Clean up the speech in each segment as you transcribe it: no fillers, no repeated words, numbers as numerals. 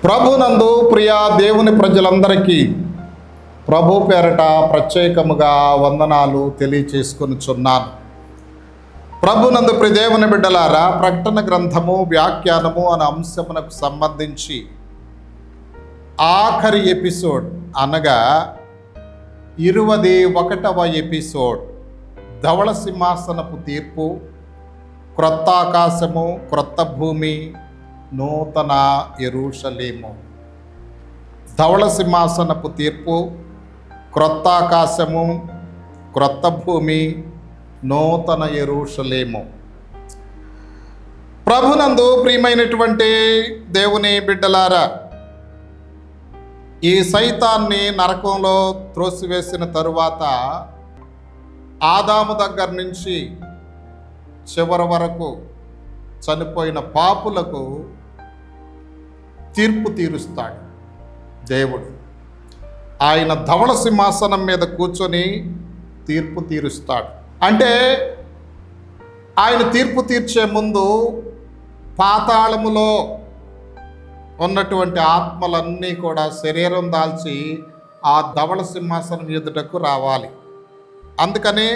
ప్రభునందు ప్రియ దేవుని ప్రజలందరికీ ప్రభు పేరట ప్రత్యేకముగా వందనాలు తెలియచేసుకొనుచున్నాను. ప్రభునందు ప్రియ దేవుని బిడ్డలారా, ప్రకటన గ్రంథము వ్యాఖ్యానము అనే అంశమునకు సంబంధించి ఆఖరి ఎపిసోడ్ అనగా 21వ ఎపిసోడ్, ధవళ సింహాసనపు తీర్పు, క్రొత్త ఆకాశము, క్రొత్త భూమి, నూతన యెరూషలేము. ధవళ సింహాసనపు తీర్పు, క్రొత్త ఆకాశము, క్రొత్త భూమి, నూతన యెరూషలేము. ప్రభునందు ప్రియమైనటువంటి దేవుని బిడ్డలారా, ఈ సైతాన్ని నరకంలో త్రోసివేసిన తరువాత ఆదాము దగ్గర నుంచి చివరి వరకు చనిపోయిన పాపులకు తీర్పు తీరుస్తాడు దేవుడు. ఆయన ధవళ సింహాసనం మీద కూర్చొని తీర్పు తీరుస్తాడు. అంటే ఆయన తీర్పు తీర్చే ముందు పాతాళములో ఉన్నటువంటి ఆత్మలన్నీ కూడా శరీరం దాల్చి ఆ ధవళ సింహాసనం ఎదుటకు రావాలి. అందుకని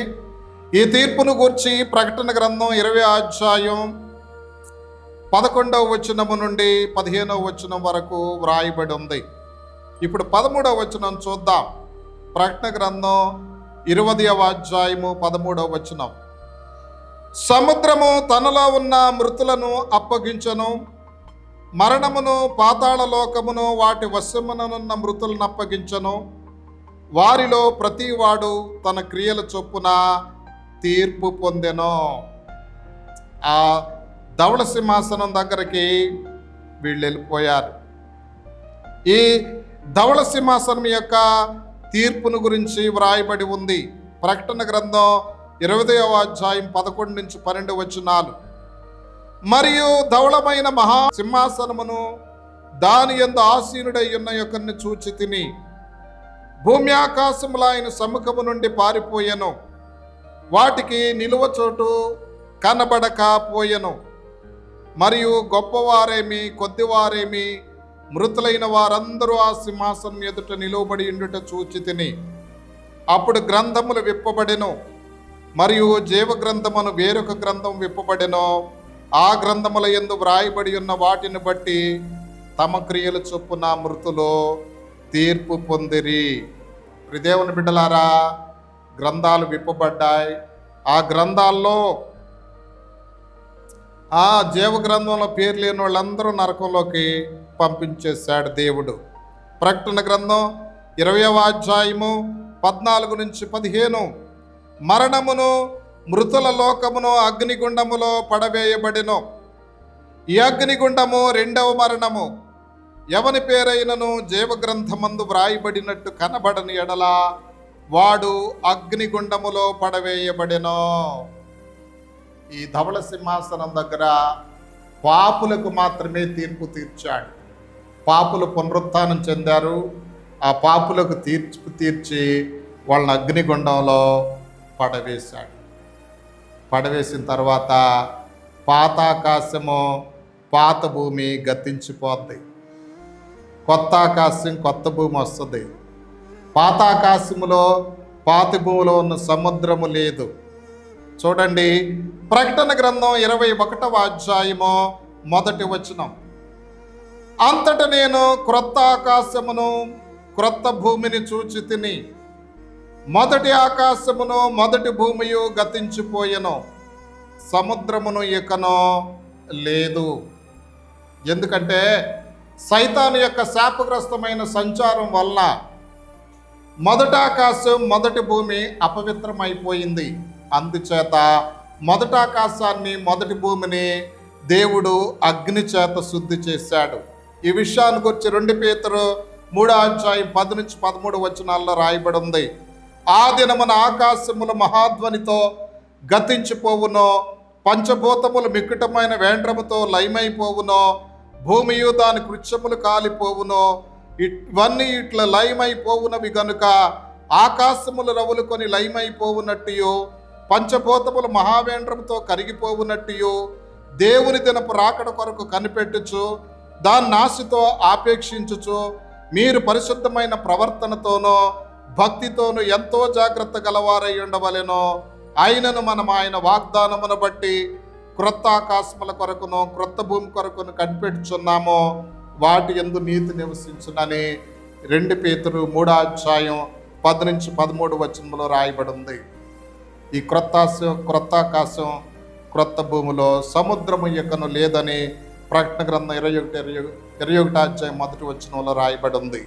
ఈ తీర్పును గూర్చి ప్రకటన గ్రంథం 20వ అధ్యాయం 11వ వచనము నుండి 15వ వచనం వరకు వ్రాయబడి ఉంది. ఇప్పుడు 13వ వచనం చూద్దాం. ప్రకటన గ్రంథం 20వ అధ్యాయము 13వ వచనం. సముద్రము తనలో ఉన్న మృతులను అప్పగించను, మరణమును, పాతాళ లోకమును, వాటి వశముననున్న మృతులను అప్పగించను. వారిలో ప్రతివాడు తన క్రియల చొప్పున తీర్పు పొందెను. ఆ ధవళ సింహాసనం దగ్గరికి వీళ్ళు వెళ్ళిపోయారు. ఈ ధవళ సింహాసనం యొక్క తీర్పును గురించి వ్రాయబడి ఉంది. ప్రకటన గ్రంథం 20వ అధ్యాయం 11 నుంచి 12 వచనాలు. మరియు ధవళమైన మహా సింహాసనమును, దాని యందు ఆసీనుడై ఉన్న యొక్కరిని చూచి తిని, భూమి ఆకాశముల ఆయన సముఖము నుండి పారిపోయెను, వాటికి నిలువ చోటు కనబడకపోయెను. మరియు గొప్పవారేమి కొద్దివారేమి మృతులైన వారందరూ ఆ సింహాసనం ఎదుట నిలువబడి ఉండుట చూచి తిని, అప్పుడు గ్రంథములు విప్పబడెను, మరియు జీవ గ్రంథమును వేరొక గ్రంథం విప్పబడెను. ఆ గ్రంథముల యందు వ్రాయబడి ఉన్న వాటిని బట్టి తమ క్రియల చొప్పున మృతులు తీర్పు పొందిరి. దేవుని బిడ్డలారా, గ్రంథాలు విప్పబడ్డాయి. ఆ గ్రంథాల్లో ఆ జీవ గ్రంథంలో పేరు లేని వాళ్ళందరూ నరకంలోకి పంపించేశాడు దేవుడు. ప్రకటన గ్రంథం 20వ అధ్యాయము 14 నుంచి 15. మరణమును, మృతుల లోకమును అగ్నిగుండములో పడవేయబడెను. ఈ అగ్నిగుండము రెండవ మరణము. ఎవని పేరైనను జీవగ్రంథమందు వ్రాయబడినట్టు కనబడని ఎడల వాడు అగ్నిగుండములో పడవేయబడెను. ఈ ధవళ సింహాసనం దగ్గర పాపులకు మాత్రమే తీర్పు తీర్చాడు. పాపులు పునరుత్థానం చెందారు. ఆ పాపులకు తీర్పు తీర్చి వాళ్ళని అగ్నిగుండంలో పడవేశాడు. పడవేసిన తర్వాత పాత ఆకాశము, పాత భూమి గతించిపోద్ది. కొత్త ఆకాశం, కొత్త భూమి వస్తుంది. పాత ఆకాశములో, పాత భూమిలో ఉన్న సముద్రము లేదు. చూడండి, ప్రకటన గ్రంథం 21వ అధ్యాయము 1వ వచనం. అంతట నేను క్రొత్త ఆకాశమును, క్రొత్త భూమిని చూచి తిని, మొదటి ఆకాశమును, మొదటి భూమియు గతించిపోయెను, సముద్రమును ఇకను లేదు. ఎందుకంటే సైతాను యొక్క శాపగ్రస్తమైన సంచారం వల్ల మొదటి ఆకాశం, మొదటి భూమి అపవిత్రమైపోయింది. అందుచేత మొదటి ఆకాశాన్ని, మొదటి భూమిని దేవుడు అగ్ని చేత శుద్ధి చేశాడు. ఈ విషయాన్ని గురించి 2 పేతురు 3వ అధ్యాయం 10 నుంచి 13 వచనాల్లో రాయబడి ఉంది. ఆ దినమున ఆకాశములు మహాధ్వనితో గతించిపోవును, పంచభూతములు మిక్కుటమైన వేండ్రముతో లయమైపోవును, భూమియు దాని కృత్యములు కాలిపోవును. ఇవన్నీ ఇట్లా లయమైపోవునవి గనుక ఆకాశములు రవులుకొని లయమైపోవునట్టు, పంచభూతములు మహావేంద్రముతో కరిగిపోవునట్టు, దేవుని దినపు రాకడ కొరకు కనిపెట్టుచు దాన్ని ఆశతో ఆపేక్షించుచు మీరు పరిశుద్ధమైన ప్రవర్తనతోనో భక్తితోనూ ఎంతో జాగ్రత్త గలవారై ఉండవలెనో. ఆయనను మనం ఆయన వాగ్దానమును బట్టి క్రొత్త ఆకాశముల కొరకును క్రొత్త భూమి కొరకును కనిపెట్టుచున్నాము, వాటి యందు నీతి నివసించునని 2 పేతురు 3:10-13 రాయబడి ఉంది. ఈ క్రొత్త ఆకాశం క్రొత్త భూమిలో సముద్రము ఎక్కను లేదని ప్రకటన గ్రంథం 21:1 రాయబడి ఉంది.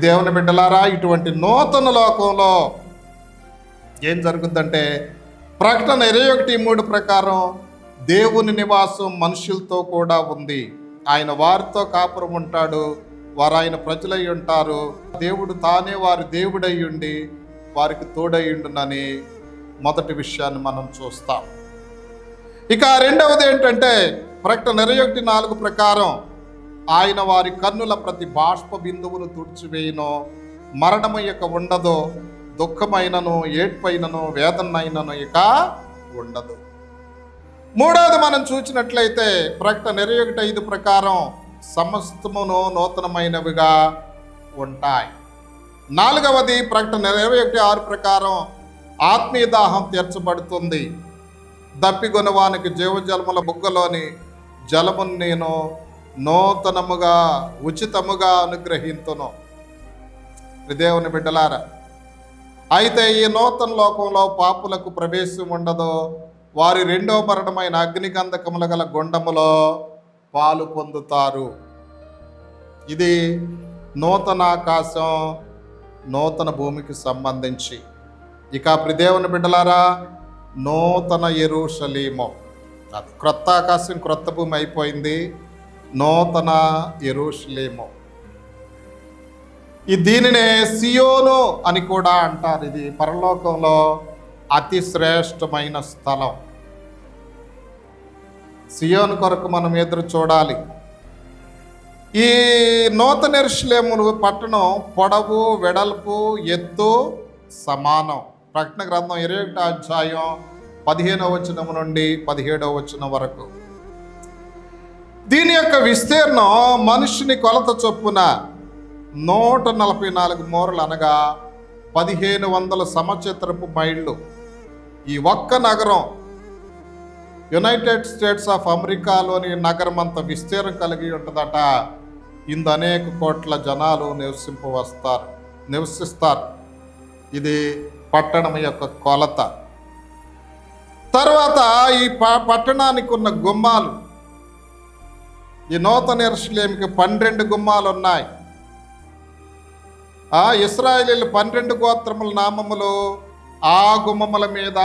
దేవుని బిడ్డలారా, ఇటువంటి నూతన లోకంలో ఏం జరుగుద్దంటే ప్రకటన 21:3 ప్రకారం దేవుని నివాసం మనుషులతో కూడా ఉంది. ఆయన వారితో కాపురం ఉంటాడు, వారు ఆయన ప్రజలై ఉంటారు. దేవుడు తానే వారి దేవుడై ఉండి వారికి తోడయ్యుండునని మొదటి విషయాన్ని మనం చూస్తాం. ఇక రెండవది ఏంటంటే ప్రకటన 21:4 ప్రకారం ఆయన వారి కన్నుల ప్రతి బాష్ప బిందువును తుడిచివేయును, మరణము ఇక ఉండదు, దుఃఖమైనను ఏడ్పైనను వేదనైనను ఇక ఉండదు. మూడవది మనం చూసినట్లయితే ప్రకటన 21:5 ప్రకారం సమస్తమును నూతనమైనవిగా ఉంటాయి. నాలుగవది ప్రకటన 21:6 ప్రకారం ఆత్మీయ దాహం తీర్చబడుతుంది. దప్పిగొనవానికి జీవజలముల బుగ్గలోని జలమును నేను నూతనముగా ఉచితముగా అనుగ్రహింతును. దేవుని బిడ్డలారా, అయితే ఈ నూతన లోకంలో పాపులకు ప్రవేశం ఉండదు. వారి రెండో మరణమైన అగ్నిగంధకముల గల గుండములో పాలు పొందుతారు. ఇది నూతన ఆకాశం నూతన భూమికి సంబంధించి. ఇక దేవుని బిడ్డలారా, నూతన యెరూషలేము, అది క్రొత్త ఆకాశం క్రొత్త భూమి అయిపోయింది, నూతన యెరూషలేము. దీనినే సియోను అని కూడా అంటారు. ఇది పరలోకంలో అతి శ్రేష్టమైన స్థలం. సియోను కొరకు మనం ఎదురు చూడాలి. ఈ నూతన యెరూషలేము పట్టణం పొడవు వెడల్పు ఎత్తు సమానం. ప్రకటన గ్రంథం 21:15 నుండి 17 వరకు. దీని యొక్క విస్తీర్ణం మనుషుని కొలత చొప్పున 144 మూరలు, అనగా 1500 సమచతురపు మైళ్ళు. ఈ ఒక్క నగరం యునైటెడ్ స్టేట్స్ ఆఫ్ అమెరికాలోని నగరం అంత విస్తీర్ణం కలిగి ఉంటుందట. ఇందు అనేక కోట్ల జనాలు నివసిస్తారు. ఇది పట్టణం యొక్క కొలత. తర్వాత ఈ పట్టణానికి ఉన్న గుమ్మాలు, ఈ నూతన యెరూషలేముకి 12 గుమ్మాలు ఉన్నాయి. ఇశ్రాయేలీయుల 12 గోత్రముల నామములు ఆ గుమ్మముల మీద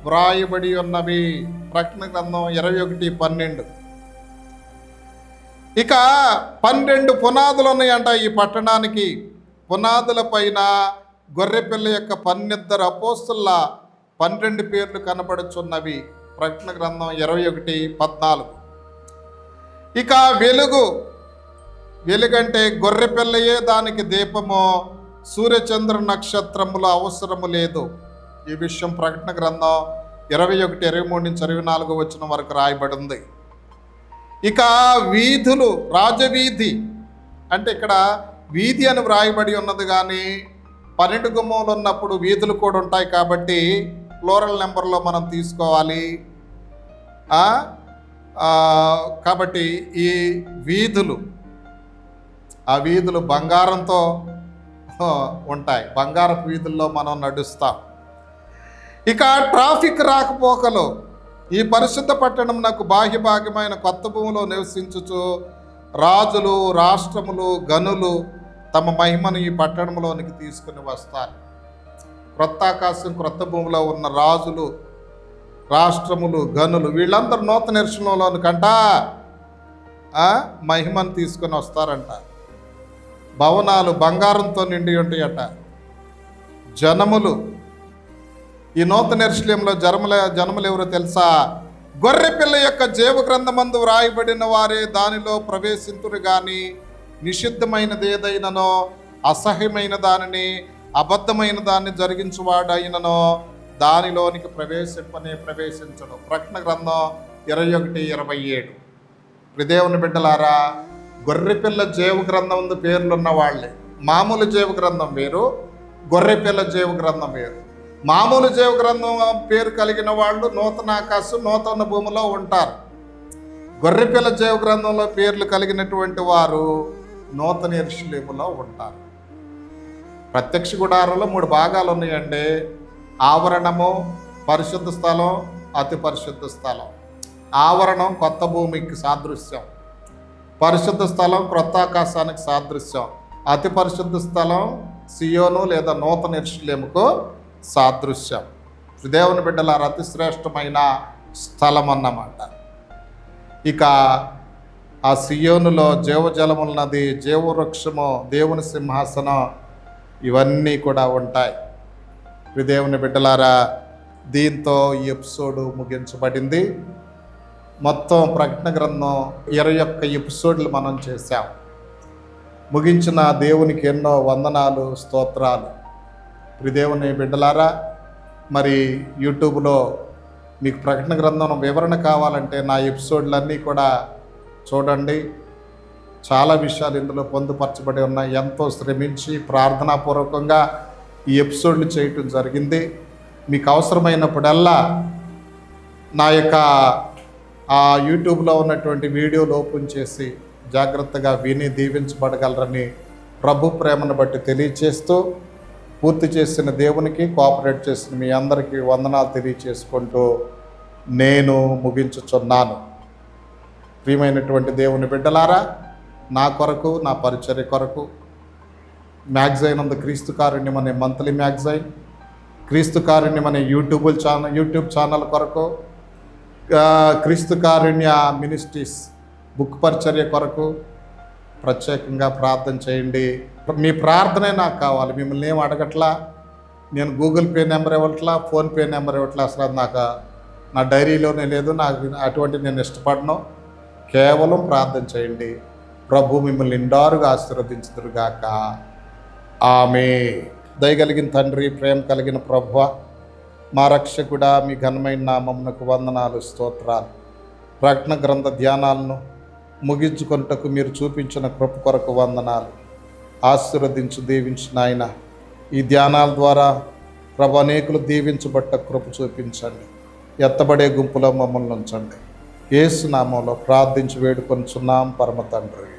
వ్రాయబడి ఉన్నవి. ప్రకటన గ్రంథం 21:12. ఇక 12 పునాదులు ఉన్నాయంట ఈ పట్టణానికి. పునాదుల పైన గొర్రెపిల్ల యొక్క 12 అపోస్తుల 12 పేర్లు కనబడుచున్నవి. ప్రకటన గ్రంథం 21:14. ఇక వెలుగంటే గొర్రెపిల్లయే దానికి దీపము, సూర్యచంద్ర నక్షత్రముల అవసరము లేదు. ఈ విషయం ప్రకటన గ్రంథం 21:23-24 వరకు రాయబడింది. ఇక వీధులు, రాజవీధి అంటే ఇక్కడ వీధి అని వ్రాయబడి ఉన్నది, కానీ 12 గుమ్మములు ఉన్నప్పుడు వీధులు కూడా ఉంటాయి కాబట్టి ప్లూరల్ నెంబర్లో మనం తీసుకోవాలి. కాబట్టి ఈ వీధులు, ఆ వీధులు బంగారంతో ఉంటాయి. బంగారపు వీధుల్లో మనం నడుస్తాం. ఇక ట్రాఫిక్ రాకపోకలు ఈ పరిశుద్ధ పట్టణం నాకు బాహ్య భాగమైన కొత్త భూమిలో నివసించుచు రాజులు, రాష్ట్రములు, గనులు తమ మహిమను ఈ పట్టణంలోనికి తీసుకుని వస్తారు. క్రొత్త ఆకాశం క్రొత్త భూమిలో ఉన్న రాజులు, రాష్ట్రములు, గనులు వీళ్ళందరూ నూతన యెరూషలేములోనికంట మహిమను తీసుకొని వస్తారంట. భవనాలు బంగారంతో నిండి ఉంటాయట. జనములు, ఈ నూతన యెరూషలేములో జనములు ఎవరో తెలుసా? గొర్రెపిల్ల యొక్క జీవ గ్రంథమందు వ్రాయబడిన వారే దానిలో ప్రవేశింతురు గాని నిషిద్ధమైనది ఏదైననో, అసహ్యమైన దానిని, అబద్ధమైన దాన్ని జరిగించువాడైననో దానిలోనికి ప్రవేశించడు. ప్రకటన గ్రంథం 21:27. దేవుని బిడ్డలారా, గొర్రెపిల్ల జీవ గ్రంథం ముందు పేర్లున్న వాళ్ళే. మామూలు జీవ గ్రంథం వేరు, గొర్రెపిల్ల జీవ గ్రంథం వేరు. మామూలు జీవ గ్రంథం పేరు కలిగిన వాళ్ళు నూతన ఆకాశం నూతన భూమిలో ఉంటారు. గొర్రెపిల్ల జీవ గ్రంథంలో పేర్లు కలిగినటువంటి వారు నూతన యెరూషలేములో ఉంటారు. ప్రత్యక్ష గుడారంలో 3 భాగాలు ఉన్నాయండి. ఆవరణము, పరిశుద్ధ స్థలం, అతి పరిశుద్ధ స్థలం. ఆవరణం కొత్త భూమికి సాదృశ్యం, పరిశుద్ధ స్థలం క్రొత్త ఆకాశానికి సాదృశ్యం, అతి పరిశుద్ధ స్థలం సియోను లేదా నూతన యెరూషలేముకు సాదృశ్యం. దేవుని బిడ్డలారా, అతి శ్రేష్టమైన స్థలం అన్నమాట. ఇక ఆ సియోనులో జీవజలముల నది, జీవవృక్షము, దేవుని సింహాసనం ఇవన్నీ కూడా ఉంటాయి. దేవుని బిడ్డలారా, దీంతో ఈ ఎపిసోడ్ ముగించబడింది. మొత్తం ప్రకటన గ్రంథం 21 ఎపిసోడ్లు మనం చేశాం. ముగించిన దేవునికి ఎన్నో వందనాలు, స్తోత్రాలు. దేవుని బిడ్డలారా, మరి యూట్యూబ్లో మీకు ప్రకటన గ్రంథం వివరణ కావాలంటే నా ఎపిసోడ్లన్నీ కూడా చూడండి. చాలా విషయాలు ఇందులో పొందుపరచబడి ఉన్నాయి. ఎంతో శ్రమించి ప్రార్థనాపూర్వకంగా ఈ ఎపిసోడ్లు చేయటం జరిగింది. మీకు అవసరమైనప్పుడల్లా నా యొక్క ఆ యూట్యూబ్లో ఉన్నటువంటి వీడియోలు ఓపెన్ చేసి జాగ్రత్తగా విని దీవించబడగలరని ప్రభు ప్రేమను బట్టి తెలియచేస్తూ, పూర్తి చేసిన దేవునికి, కోఆపరేట్ చేసిన మీ అందరికీ వందనాలు తెలియచేసుకుంటూ నేను ముగించుచున్నాను. ప్రియమైనటువంటి దేవుని బిడ్డలారా, నా కొరకు, నా పరిచర్య కొరకు మ్యాగజైన్ ఉంది. క్రీస్తు కారుణ్యం అనే మంత్లీ మ్యాగజైన్, క్రీస్తు కారుణ్యం అనే యూట్యూబ్ ఛానల్ కొరకు, క్రీస్తు కారుణ్య మినిస్ట్రీస్ బుక్ పరిచర్య కొరకు ప్రత్యేకంగా ప్రార్థన చేయండి. మీ ప్రార్థనే నాకు కావాలి. మిమ్మల్ని ఏం అడగట్లా, నేను గూగుల్ పే నెంబర్ ఇవ్వట్లా, ఫోన్పే నెంబర్ ఇవ్వట్లా. అసలు నాకు నా డైరీలోనే లేదు. నాకు అటువంటి నేను ఇష్టపడను. కేవలం ప్రార్థన చేయండి. ప్రభు మిమ్మల్ని నిండారుగా ఆశీర్వదించుదురుగాక. ఆమేన్. దయగలిగిన తండ్రి, ప్రేమ కలిగిన ప్రభువా, మా రక్షకుడా, మీ ఘనమైన నామమునకు వందనాలు, స్తోత్రాలు. ప్రకటన గ్రంథ ధ్యానాలను ముగించుకొనుటకు మీరు చూపించిన కృప కొరకు వందనాలు. ఆశీర్వదించు, దీవించిన ఆయన ఈ ధ్యానాల ద్వారా ప్రభు అనేకులు దీవించబట్ట కృప చూపించండి. ఎత్తబడే గుంపులో మమ్మల్ని ఉంచండి. యేసు నామంలో ప్రార్థించి వేడుకొనుచున్నాం పరమ తండ్రి.